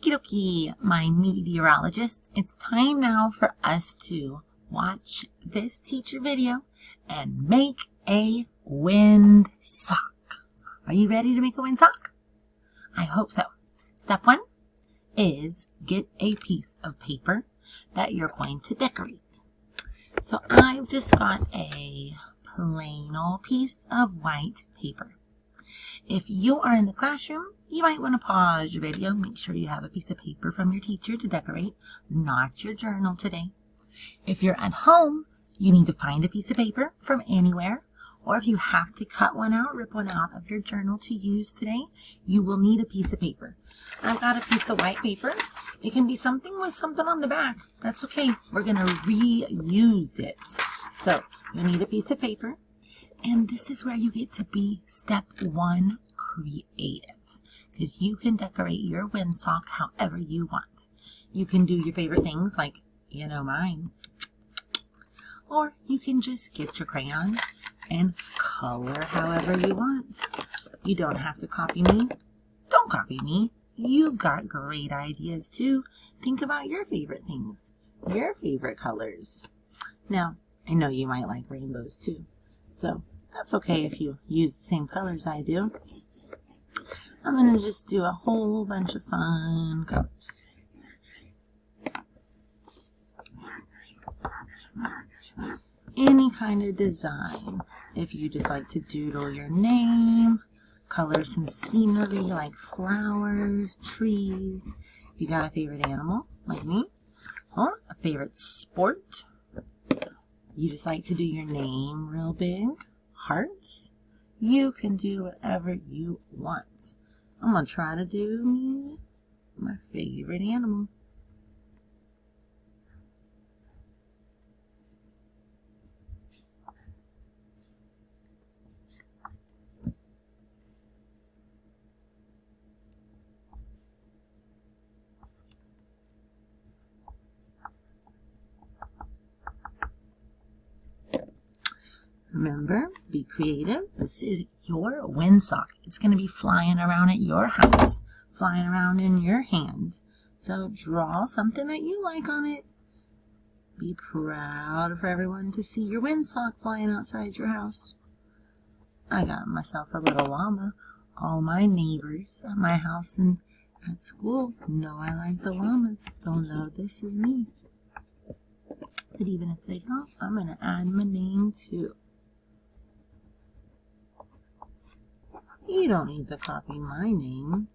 Okie dokie, my meteorologists. It's time now for us to watch this teacher video and make a windsock. Are you ready to make a windsock? I hope so. Step 1 is get a piece of paper that you're going to decorate. So I've just got a plain old piece of white paper. If you are in the classroom, you might want to pause your video. Make sure you have a piece of paper from your teacher to decorate, not your journal today. If you're at home, you need to find a piece of paper from anywhere, or if you have to cut one out, rip one out of your journal to use today, you will need a piece of paper. I've got a piece of white paper. It can be something with something on the back. That's okay. We're going to reuse it. So you need a piece of paper. And this is where you get to be step 1, creative. Because you can decorate your windsock however you want. You can do your favorite things like, mine. Or you can just get your crayons and color however you want. You don't have to copy me. Don't copy me. You've got great ideas too. Think about your favorite things, your favorite colors. Now, I know you might like rainbows too, so that's okay if you use the same colors I do. I'm going to just do a whole bunch of fun colors. Any kind of design. If you just like to doodle your name, color some scenery like flowers, trees. You got a favorite animal like me, or a favorite sport. You just like to do your name real big, hearts. You can do whatever you want. I'm going to try to do my favorite animal. Remember, be creative. This is your windsock. It's going to be flying around at your house, flying around in your hand. So draw something that you like on it. Be proud for everyone to see your windsock flying outside your house. I got myself a little llama. All my neighbors at my house and at school know I like the llamas. They'll know this is me. But even if they don't, I'm going to add my name too. You don't need to copy my name.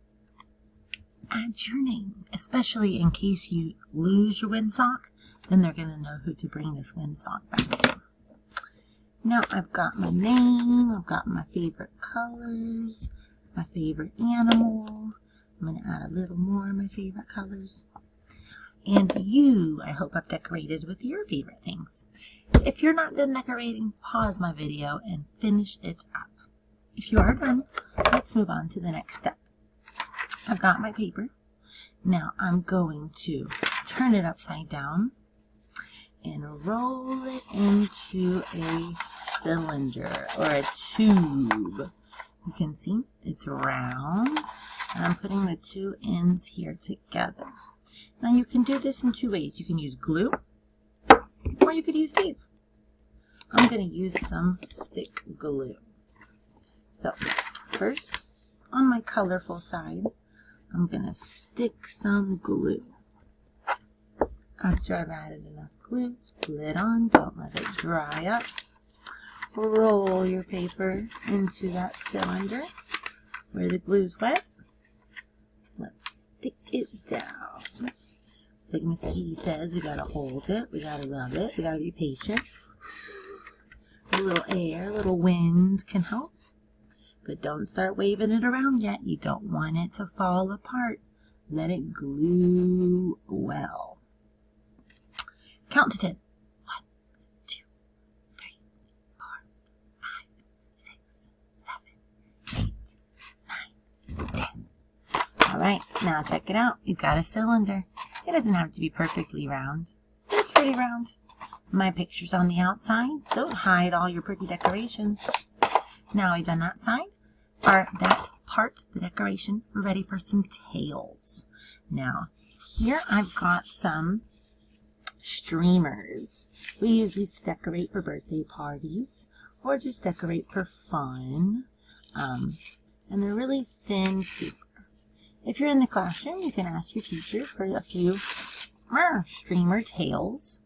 Add your name, especially in case you lose your windsock, then they're going to know who to bring this windsock back to. Now I've got my name, I've got my favorite colors, my favorite animal. I'm going to add a little more of my favorite colors. And you, I hope, have decorated with your favorite things. If you're not done decorating, pause my video and finish it up. If you are done, let's move on to the next step. I've got my paper. Now I'm going to turn it upside down and roll it into a cylinder or a tube. You can see it's round, and I'm putting the two ends here together. Now you can do this in 2 ways. You can use glue, or you could use tape. I'm going to use some stick glue. So, first, on my colorful side, I'm going to stick some glue. After I've added enough glue, glue it on, don't let it dry up. Roll your paper into that cylinder where the glue's wet. Let's stick it down. Like Miss Kitty says, we gotta hold it, we gotta rub it, we gotta be patient. A little air, a little wind can help. But don't start waving it around yet. You don't want it to fall apart. Let it glue well. Count to 10. 1, 2, 3, 4, 5, 6, 7, 8, 9, 10. All right, now check it out. You've got a cylinder. It doesn't have to be perfectly round, but it's pretty round. My picture's on the outside. Don't hide all your pretty decorations. Now we've done that side, or that part, the decoration, we're ready for some tails. Now, here I've got some streamers. We use these to decorate for birthday parties or just decorate for fun. And they're really thin paper. If you're in the classroom, you can ask your teacher for a few streamer tails.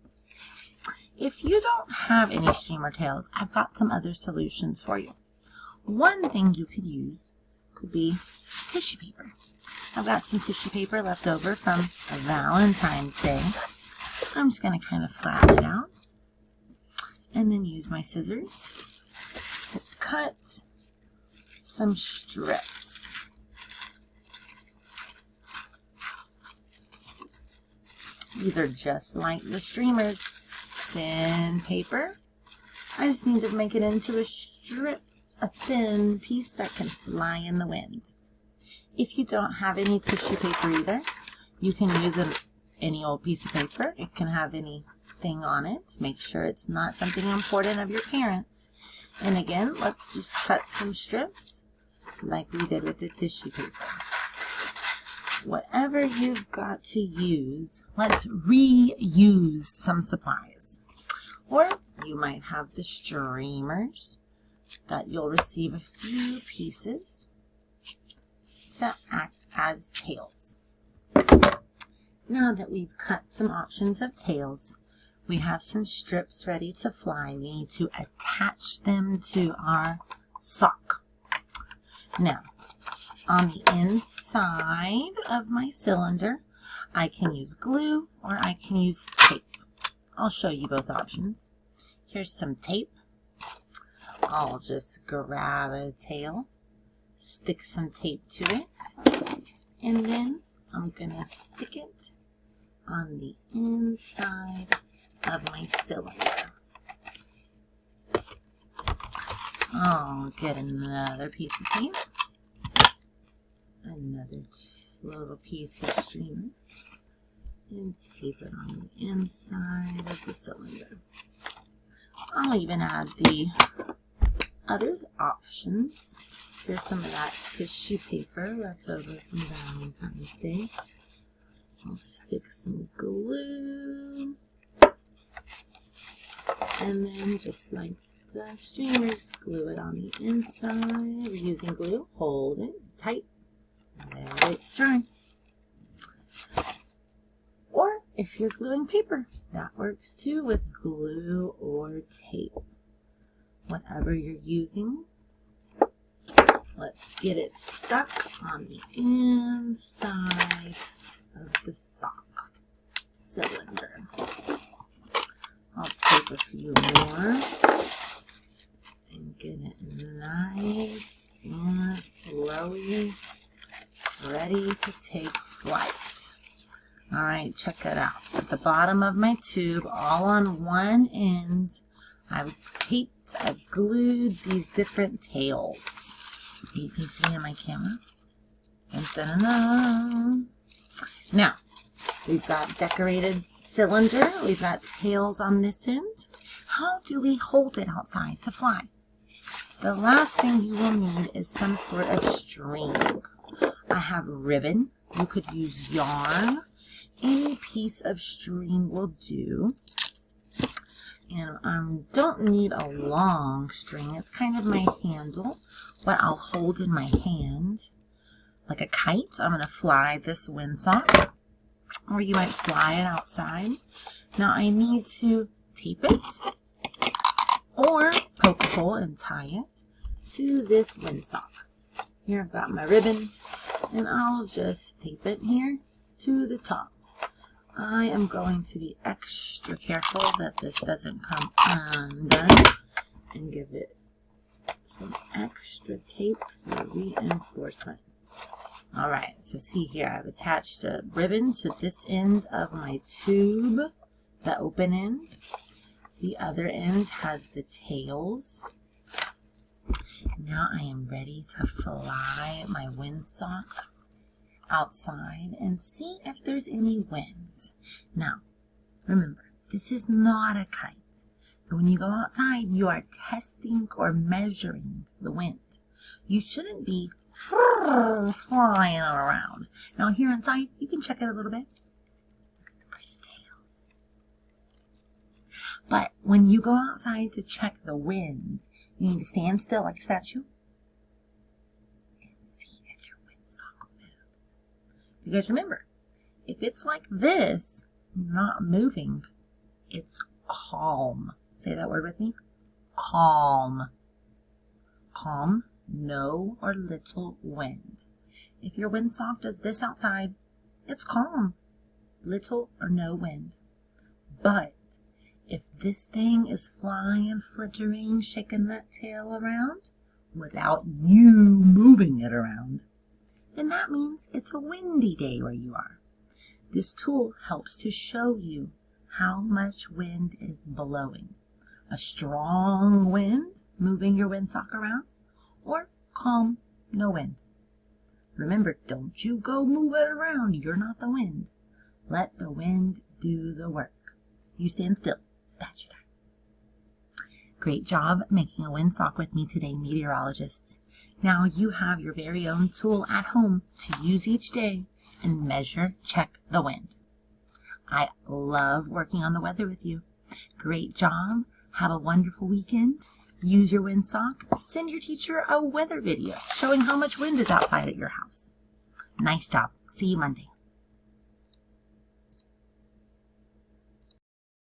If you don't have any streamer tails, I've got some other solutions for you. One thing you could use could be tissue paper. I've got some tissue paper left over from Valentine's Day. I'm just going to kind of flatten it out and then use my scissors to cut some strips. These are just like the streamers, thin paper. I just need to make it into a strip, a thin piece that can fly in the wind. If you don't have any tissue paper either, you can use any old piece of paper. It can have anything on it. Make sure it's not something important of your parents. And again, let's just cut some strips like we did with the tissue paper. Whatever you've got to use, let's reuse some supplies. Or you might have the streamers that you'll receive a few pieces to act as tails. Now that we've cut some options of tails, we have some strips ready to fly. We need to attach them to our sock. Now, on the inside of my cylinder, I can use glue or I can use tape. I'll show you both options. Here's some tape. I'll just grab a tail, stick some tape to it, and then I'm going to stick it on the inside of my cylinder. I'll get another piece of tape, another little piece of streamer, and tape it on the inside of the cylinder. I'll even add the other options. There's some of that tissue paper left over from Valentine's Day. I'll stick some glue. And then just like the streamers, glue it on the inside. We're using glue. Hold it tight. Let it dry. Or if you're gluing paper, that works too with glue or tape. Whatever you're using, let's get it stuck on the inside of the sock cylinder. I'll take a few more and get it nice and flowy, ready to take flight. Alright, check it out. At the bottom of my tube, all on one end, I've glued these different tails. You can see in my camera. Dun, dun, dun, dun. Now, we've got decorated cylinder. We've got tails on this end. How do we hold it outside to fly? The last thing you will need is some sort of string. I have ribbon. You could use yarn. Any piece of string will do. And I don't need a long string. It's kind of my handle, what I'll hold in my hand like a kite. I'm going to fly this windsock, or you might fly it outside. Now I need to tape it or poke a hole and tie it to this windsock. Here I've got my ribbon, and I'll just tape it here to the top. I am going to be extra careful that this doesn't come undone and give it some extra tape for reinforcement. Alright, so see here, I've attached a ribbon to this end of my tube, the open end. The other end has the tails. Now I am ready to fly my windsock outside and see if there's any winds. Now, remember, this is not a kite. So when you go outside, you are testing or measuring the wind. You shouldn't be flying around. Now here inside, you can check it a little bit. Pretty tails. But when you go outside to check the winds, you need to stand still like a statue and see if your windsock moves. Because remember, if it's like this, not moving, it's calm. Say that word with me. Calm. Calm, no or little wind. If your windsock does this outside, it's calm. Little or no wind. But if this thing is flying, flittering, shaking that tail around without you moving it around, then that means it's a windy day where you are. This tool helps to show you how much wind is blowing. A strong wind moving your windsock around, or calm, no wind. Remember, don't you go move it around. You're not the wind. Let the wind do the work. You stand still. Statue time. Great job making a windsock with me today, meteorologists. Now you have your very own tool at home to use each day and measure, check the wind. I love working on the weather with you. Great job. Have a wonderful weekend. Use your windsock. Send your teacher a weather video showing how much wind is outside at your house. Nice job. See you Monday.